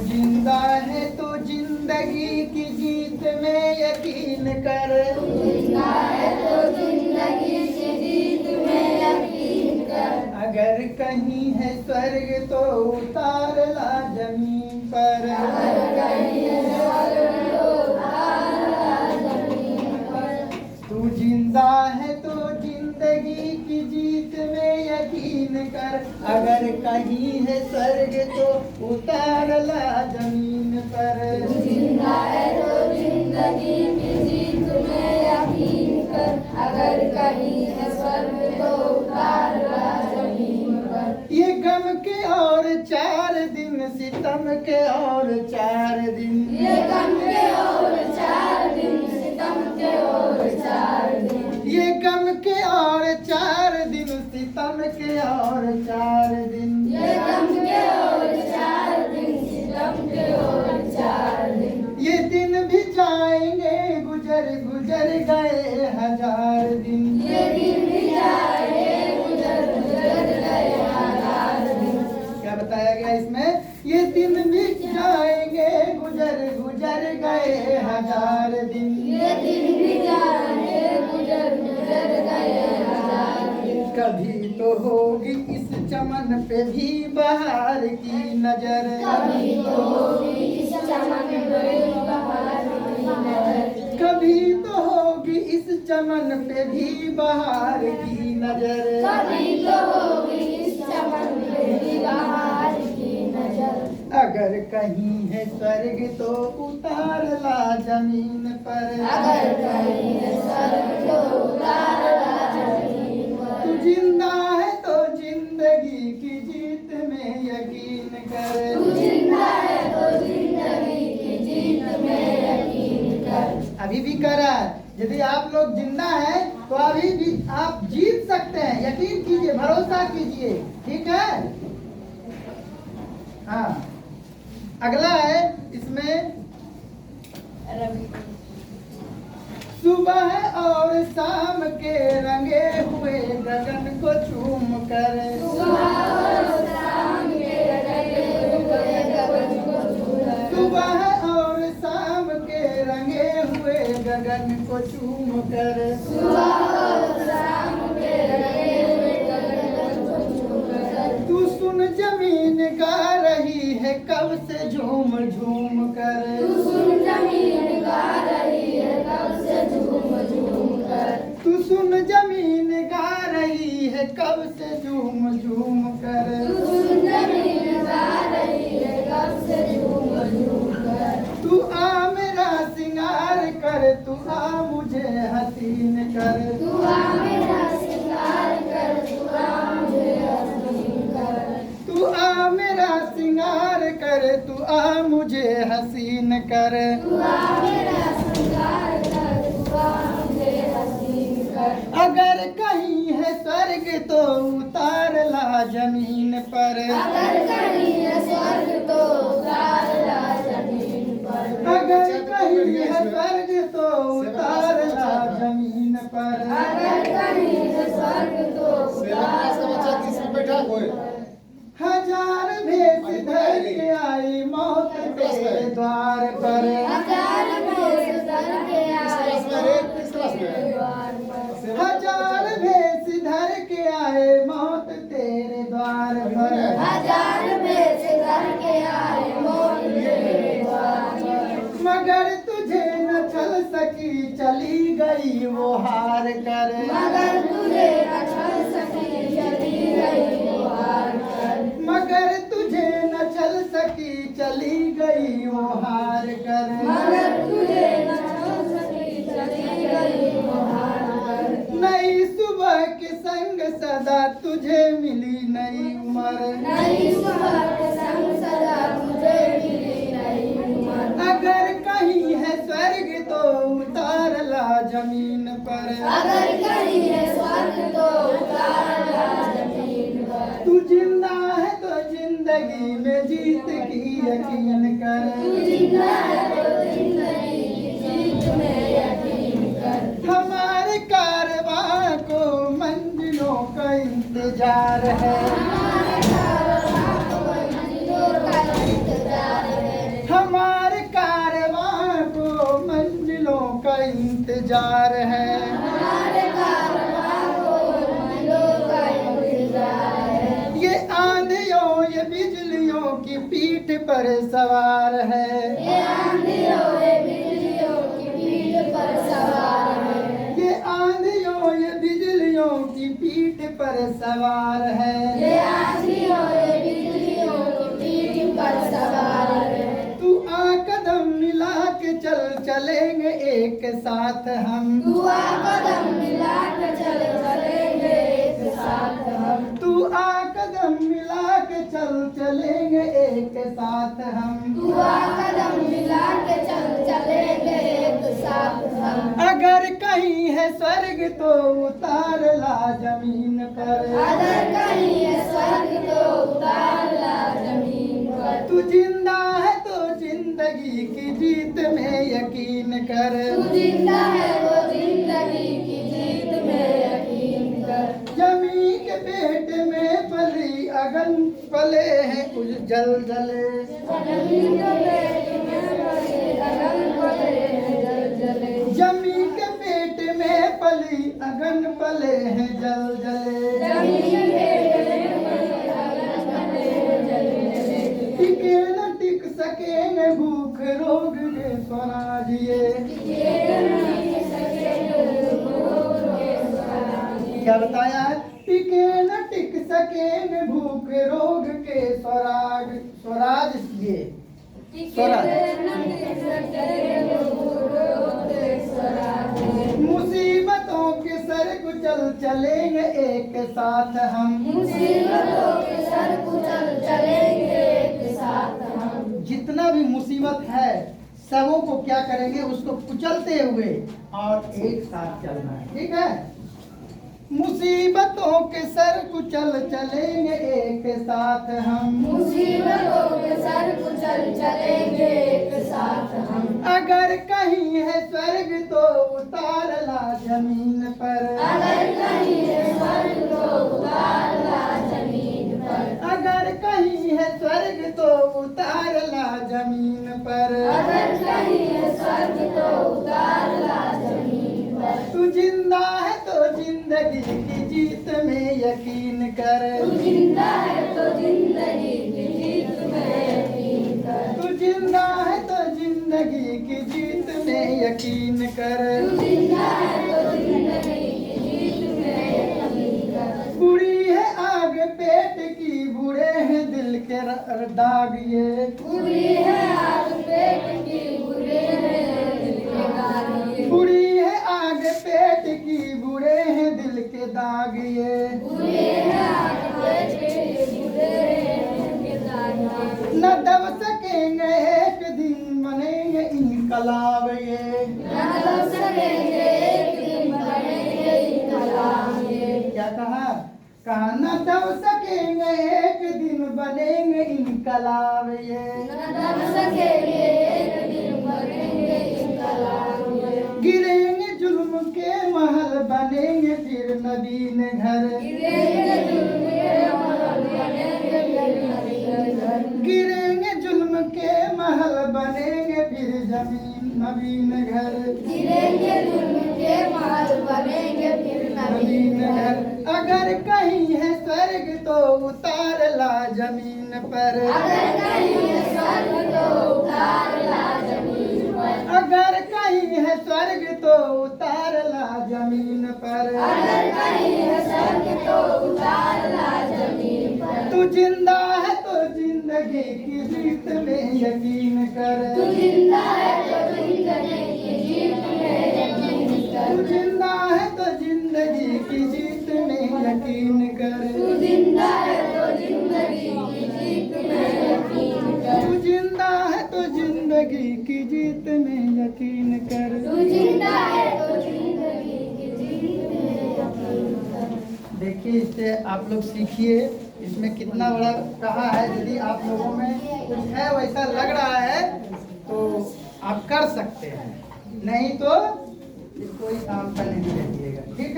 जिंदा है तो जिंदगी की जीत में यकीन कर। तू जिंदा है तो जिंदगी की जीत में यकीन कर। अगर कहीं है स्वर्ग तो उतार ला जमीन पर। अगर कहीं है स्वर्ग तो उतार ला जमीन पर। तू जिंदा है तो जिंदगी की जीत में यकीन कर। अगर कहीं है स्वर्ग तो उतार ला जमीन पर। तू जिंदा है तो जिंदगी की जीत में यकीन कर। अगर कहीं है स्वर्ग तो उतार ला जमीन पर। ये गम के और 4 दिन, सितम के और 4 दिन। ये गम के और 4 दिन, सितम के और 4 दिन। ये गम के और 4 दिन, सितम के और 4 दिन। ये गम के और 4 दिन, सितम के और 4 दिन। ये दिन भी जाएंगे गुजर गुजर गए 1000 दिन। ये दिन भी जाएंगे गुजर गुजर गए 1000 दिन। क्या बताया गया इसमें? ये दिन भी जाएंगे गुजर गुजर गए 1000 दिन। ये दिन भी जाएंगे गुजर गुजर गए 1000 दिन। कभी तो होगी इस चमन पे भी बहार की नजर। कभी तो होगी इस चमन पे बहार की नजर। कभी तो होगी इस चमन पे भी बहार की नजर। कभी तो होगी इस चमन पे भी बहार की नजर। अगर कहीं है स्वर्ग तो उतार ला जमीन पर। अगर कहीं है स्वर्ग तो उतार ला जमीन पर। तू जिंदा है तो जिंदगी की जीत में यकीन कर। तू जिंदा है तो जिंदगी की जीत में यकीन कर। अभी भी करा। यदि आप लोग जिंदा हैं तो अभी भी आप जीत सकते हैं। यकीन कीजिए, भरोसा कीजिए, ठीक है। हाँ, अगला है इसमें, सुबह और शाम के रंगे हुए गगन को चूम कर। सुबह और शाम के रंगे हुए गगन को चूम कर। सुबह और शाम के रंगे हुए गगन को चूम कर। सुबह और शाम के रंगे हुए गगन को चूम कर। तू सुन जमीन गा रही है कब से झूम झूम कर। तू सुन जमीन गा रही है कब से झूम झूम कर। तू सुन जमीन गा रही है कब से झूम झूम कर। तू सुन जमीन गा रही है कब से झूम झूम कर। तू आ मेरा सिंगार कर, तू आ मुझे हसीन कर। तू आ मेरा सिंगार कर, तू आ मुझे हसीन कर। तू आ मेरा सिंगार कर, तू आ मुझे हसीन कर। तू आ मेरा सिंगार कर, तू आ मुझे हसीन कर। अगर कहीं है स्वर्ग तो उतार ला जमीन पर। अगर कहीं है स्वर्ग तो उतार ला जमीन पर। अगर कहीं है स्वर्ग तो उतार ला जमीन पर। अगर कहीं है स्वर्ग तो उतार ला जमीन पर। 1000 भेष धर के आई मौत तेरे द्वार पर। 1000 भेष धर के आए मौत तेरे द्वार पर। 1000 भेष धर के आए मौत तेरे द्वार पर। 1000 भेष धर के आए मौत तेरे द्वार पर। मगर तुझे न चल सकी, चली गई वो हार कर। मगर तुझे न चल सकी, चली गई वो हार कर। मगर तुझे न चल सकी, चली गई वो हार कर। मगर तुझे न चल सकी, चली गई वो हार कर। नई सुबह के संग सदा तुझे मिली नई उम्र। नई सुबह के संग सदा तुझे मिली नई उम्र। अगर कहीं है स्वर्ग तो उतार ला जमीन पर। अगर कहीं है स्वर्ग तो उतार ला जमीन पर। तू जिंदा है तो जिंदगी में जीत की यकीन कर। तू जिंदा है तो जिंदगी की जीत में यकीन कर। हमारे कारवां को मंजिलों का इंतजार है। हमारे कारवां को मंजिलों का इंतजार है। इंतजार है। हमारे कारवां को मीलों का इंतजार है। ये आंधियों ये बिजलियों की पीठ पर सवार है। ये आंधियों ये बिजलियों की पीठ पर सवार है। ये आंधियों ये बिजलियों की पीठ पर सवार है। ये आंधियों ये बिजलियों की पीठ पर सवार है। तू आ कदम मिला के चल चलेंगे एक साथ हम। दुआ कदम मिला के चले चलेंगे एक साथ हम। तू आ कदम मिला के चल चलेंगे एक साथ हम। दुआ कदम मिला के चल चलेंगे एक साथ हम। अगर कहीं है स्वर्ग तो उतार ला जमीन पर। अगर कहीं है स्वर्ग तो उतार ला जमीन पर। तू जिंदा है तो जिंदगी की जीत में यकीन कर। तू जिंदा है वो जिंदगी की जीत में यकीन कर। जमी के पेट में पली अगन पले हैं कुछ जल जले। जमीन के पेट में पले अगन पले हैं जल जले। जमी के पेट में पली अगन पले हैं जल जले। जमीन के पेट में अगन पले हैं जल जले। टिके न टिक सकेंगे भूख रोग के स्वराज ये। क्या बताया है? टिके न टिक सकेंगे भूख रोग के स्वराज। स्वराज ये मुसीबतों के सर कुचल चलेंगे एक साथ हम। मुसीबतों के सर कुचल चलेंगे एक साथ हम। जितना भी मुसीबत है सबों को क्या करेंगे, उसको कुचलते हुए और एक साथ चलना है। ठीक है। मुसीबतों के सर कुचल चलेंगे एक साथ हम। मुसीबतों के सर कुचल चलेंगे एक साथ हम। अगर कहीं है स्वर्ग तो उतार ला जमीन पर। अगर कहीं है स्वर्ग तो उतार ला जमीन पर। अगर कहीं है स्वर्ग तो उतार ला जमीन पर। अगर कहीं है स्वर्ग तो उतार ला जमीन पर। तू जिंदा है तो जिंदगी की जीत में यकीन कर। तू जिंदा है तो जिंदगी की जीत में यकीन कर। तू जिंदा है तो जिंदगी की जीत में यकीन कर। तू जिंदा है तो जिंदगी की जीत में यकीन कर। बुरी है आग पेट की बुरे हैं दिल के दाग ये। बुरी है आग पेट की बुरे हैं दिल के दाग ये। बुरी है आग पेट की बुरे हैं दिल के दाग ये। बुरे हैं आग पेट की बुरे हैं दिल के दाग ये। न दब सकेंगे एक दिन बनेंगे इनकलाब ये। न दब सकेंगे एक दिन बनेंगे इनकलाब ये। क्या कहा? कहा न दब सकेंगे एक दिन बनेंगे इनकलाब ये। न दब सकेंगे एक दिन बनेंगे इनकलाब ये। गिरेंगे जुल्म के महल बनेंगे फिर नदीन घर। गिरेंगे जुल्म के महल बनेंगे फिर नदीन घर। गिरेंगे जुल्म के महल बनेंगे फिर जमीन नवीन घर। गिरेंगे जुल्म के महल बनेंगे फिर नवीन नदीन घर। घर। अगर कहीं है स्वर्ग तो उतार ला जमीन पर। अगर कहीं है स्वर्ग तो उतार ला जमीन पर। अगर कहीं है स्वर्ग तो उतार ला जमीन पर। अगर कहीं है स्वर्ग तो उतार ला जमीन पर। तू जिंदा है तो जिंदगी की जीत में यकीन कर। तू जिंदा है तो जिंदगी की जीत में यकीन कर। तू जिंदा है तो जिंदगी की जीत में यकीन कर। तू जिंदा है तो जिंदगी की जीत में यकीन कर। तू जिंदा है तो जिंदगी की जीत में यकीन कर। तू जिंदा है तो जिंदगी की जीत में यकीन कर। देखिए इससे आप लोग सीखिए, इसमें कितना बड़ा कहा है। यदि आप लोगों में कुछ है वैसा लग रहा है तो आप कर सकते हैं, नहीं तो कोई काम करने नहीं रहिएगा। ठीक है।